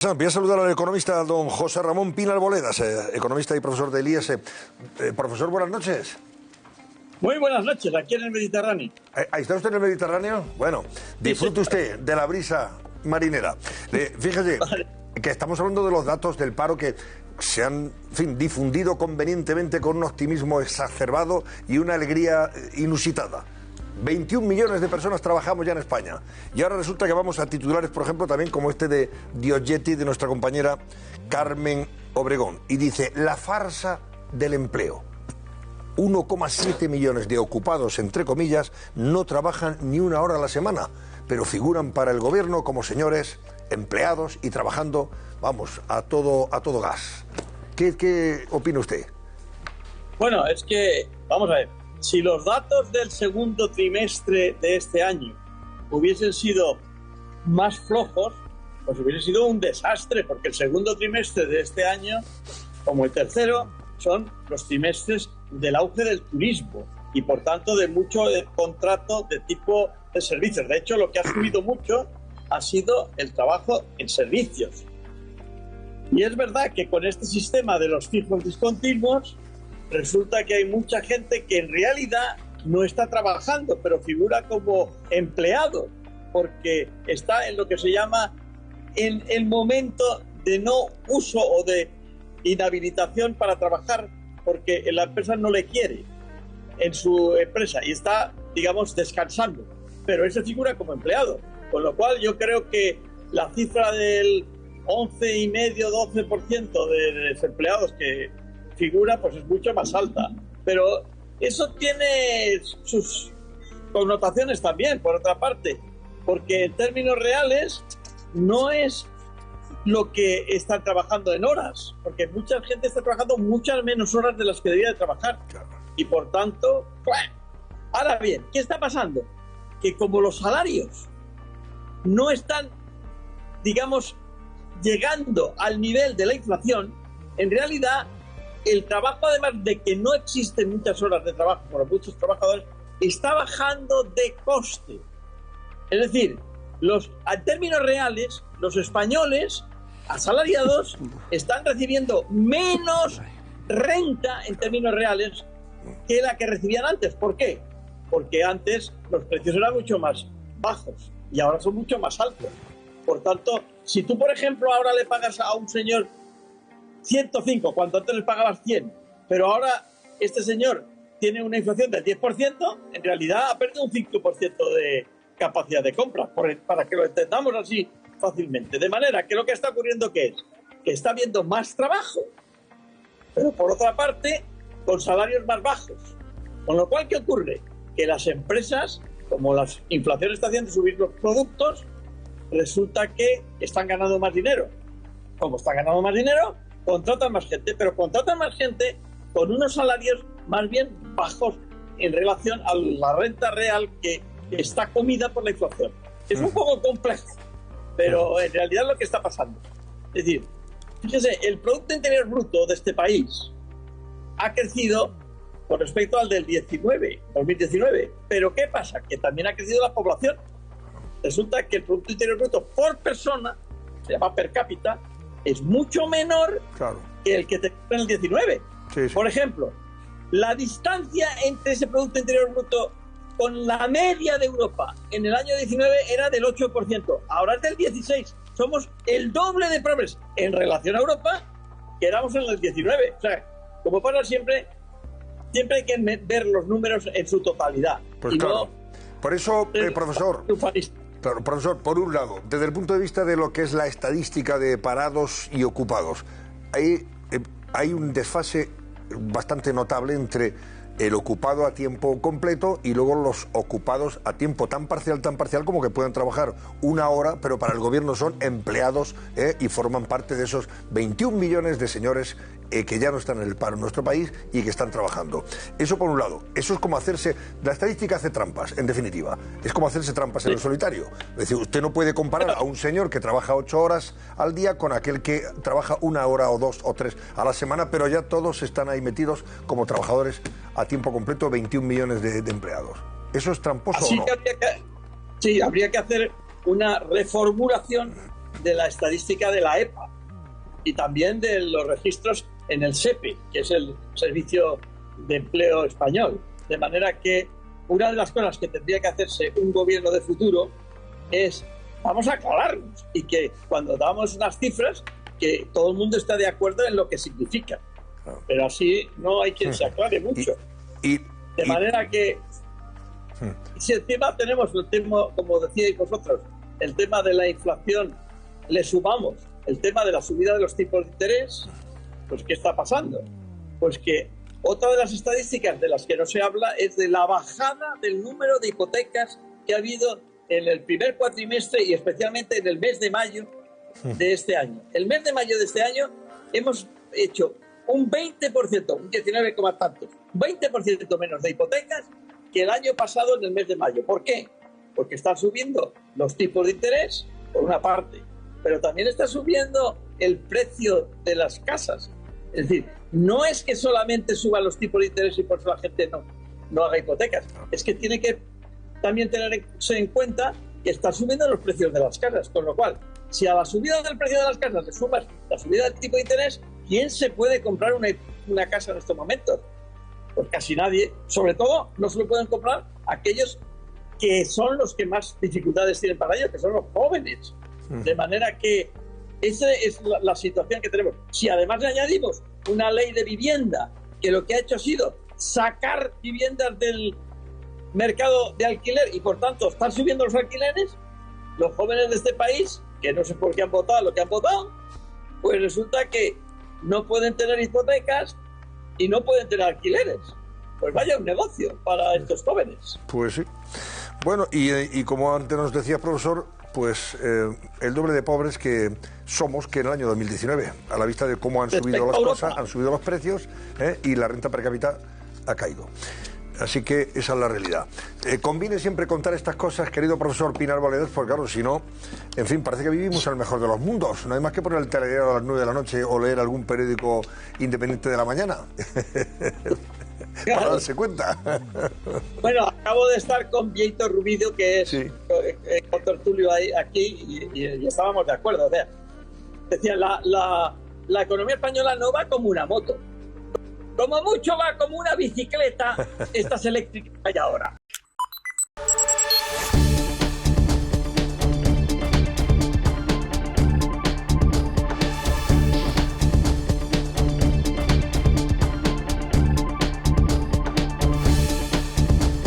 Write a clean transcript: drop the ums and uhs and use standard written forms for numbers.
Voy a saludar al economista don José Ramón Pina Arboledas, economista y profesor del IES. Profesor, buenas noches. Muy buenas noches, aquí en el Mediterráneo. ¿Está usted en el Mediterráneo? Bueno, disfrute usted de la brisa marinera. Fíjese que estamos hablando de los datos del paro que se han, difundido convenientemente con un optimismo exacerbado y una alegría inusitada. 21 millones de personas trabajamos ya en España. Y ahora resulta que vamos a titulares, por ejemplo, también como este de Diogetti, de nuestra compañera Carmen Obregón. Y dice, la farsa del empleo. 1,7 millones de ocupados, entre comillas, no trabajan ni una hora a la semana, pero figuran para el gobierno como señores empleados y trabajando, vamos, a todo gas. ¿Qué opina usted? Bueno, es que, vamos a ver, si los datos del segundo trimestre de este año hubiesen sido más flojos, pues hubiese sido un desastre, porque el segundo trimestre de este año, como el tercero, son los trimestres del auge del turismo y, por tanto, de mucho contrato de tipo de servicios. De hecho, lo que ha subido mucho ha sido el trabajo en servicios. Y es verdad que con este sistema de los fijos discontinuos, resulta que hay mucha gente que en realidad no está trabajando, pero figura como empleado, porque está en lo que se llama en el momento de no uso o de inhabilitación para trabajar, porque la empresa no le quiere en su empresa y está, digamos, descansando, pero ese figura como empleado, con lo cual yo creo que la cifra del 11,5-12% de desempleados que figura, pues es mucho más alta, pero eso tiene sus connotaciones también, por otra parte, porque en términos reales no es lo que están trabajando en horas, porque mucha gente está trabajando muchas menos horas de las que debería de trabajar, y por tanto, ¡buah! Ahora bien, ¿qué está pasando? Que como los salarios no están, digamos, llegando al nivel de la inflación, en realidad el trabajo, además de que no existen muchas horas de trabajo para muchos trabajadores, está bajando de coste. Es decir, en términos reales, los españoles asalariados están recibiendo menos renta en términos reales que la que recibían antes. ¿Por qué? Porque antes los precios eran mucho más bajos y ahora son mucho más altos. Por tanto, si tú, por ejemplo, ahora le pagas a un señor 105, cuando antes les pagabas 100, pero ahora este señor tiene una inflación del 10%, en realidad ha perdido un 5% de capacidad de compra, para que lo entendamos así fácilmente. De manera que lo que está ocurriendo, ¿qué es? Que está habiendo más trabajo, pero por otra parte, con salarios más bajos. Con lo cual, ¿qué ocurre? Que las empresas, como la inflación está haciendo subir los productos, resulta que están ganando más dinero. Como están ganando más dinero, contratan más gente, pero contratan más gente con unos salarios más bien bajos en relación a la renta real que está comida por la inflación. Es un poco complejo, pero en realidad es lo que está pasando. Es decir, fíjese, el Producto Interior Bruto de este país ha crecido con respecto al del 2019. Pero ¿qué pasa? Que también ha crecido la población. Resulta que el Producto Interior Bruto por persona, se llama per cápita, es mucho menor que el que tenía en el 19. Sí. Por ejemplo, la distancia entre ese Producto Interior Bruto con la media de Europa en el año 19 era del 8%, ahora es del 16%. Somos el doble de pobres en relación a Europa que éramos en el 19. O sea, como pasa siempre hay que ver los números en su totalidad. Pues claro, por eso, profesor... Claro, profesor, por un lado, desde el punto de vista de lo que es la estadística de parados y ocupados, hay un desfase bastante notable entre el ocupado a tiempo completo y luego los ocupados a tiempo tan parcial como que pueden trabajar una hora, pero para el gobierno son empleados y forman parte de esos 21 millones de señores que ya no están en el paro en nuestro país y que están trabajando. Eso por un lado. Eso es como hacerse... La estadística hace trampas, en definitiva. Es como hacerse trampas en el solitario. Es decir, usted no puede comparar a un señor que trabaja 8 horas al día con aquel que trabaja 1 hora o 2 o 3 a la semana, pero ya todos están ahí metidos como trabajadores a tiempo completo, 21 millones de empleados. ¿Eso es tramposo o no? Sí, habría que hacer una reformulación de la estadística de la EPA y también de los registros en el SEPE, que es el Servicio de Empleo Español. De manera que una de las cosas que tendría que hacerse un gobierno de futuro es, vamos a aclararnos, y que cuando damos unas cifras, que todo el mundo está de acuerdo en lo que significa. Pero así no hay quien se aclare mucho. De manera que, si encima tenemos el tema, como decíais vosotros, el tema de la inflación, le sumamos el tema de la subida de los tipos de interés, pues ¿qué está pasando? Pues que otra de las estadísticas de las que no se habla es de la bajada del número de hipotecas que ha habido en el primer cuatrimestre y especialmente en el mes de mayo de este año. El mes de mayo de este año hemos hecho un 20%, un 19, tantos, un 20% menos de hipotecas que el año pasado en el mes de mayo. ¿Por qué? Porque están subiendo los tipos de interés, por una parte, pero también está subiendo el precio de las casas. Es decir, no es que solamente suban los tipos de interés y por eso la gente no haga hipotecas, es que tiene que también tenerse en cuenta que está subiendo los precios de las casas, con lo cual, si a la subida del precio de las casas le sumas la subida del tipo de interés, ¿quién se puede comprar una casa en estos momentos? Pues casi nadie. Sobre todo, no se lo pueden comprar aquellos que son los que más dificultades tienen para ello, que son los jóvenes. De manera que esa es la situación que tenemos. Si además le añadimos una ley de vivienda que lo que ha hecho ha sido sacar viviendas del mercado de alquiler y por tanto están subiendo los alquileres, los jóvenes de este país, que no sé por qué han votado lo que han votado, pues resulta que no pueden tener hipotecas y no pueden tener alquileres. Pues vaya un negocio para estos jóvenes. Pues sí. Bueno, y como antes nos decía, profesor, pues el doble de pobres que somos que en el año 2019, a la vista de cómo han subido las cosas, han subido los precios y la renta per cápita ha caído. Así que esa es la realidad. Conviene siempre contar estas cosas, querido profesor Pinar Valedós, porque claro, si no, en fin, parece que vivimos en el mejor de los mundos. No hay más que poner el telediario a las 9 de la noche o leer algún periódico independiente de la mañana. Para darse cuenta. Bueno, acabo de estar con Vieito Rubido, que es con tertulio aquí, y estábamos de acuerdo. O sea, decía, la economía española no va como una moto. Como mucho va como una bicicleta, estas eléctricas que hay ahora.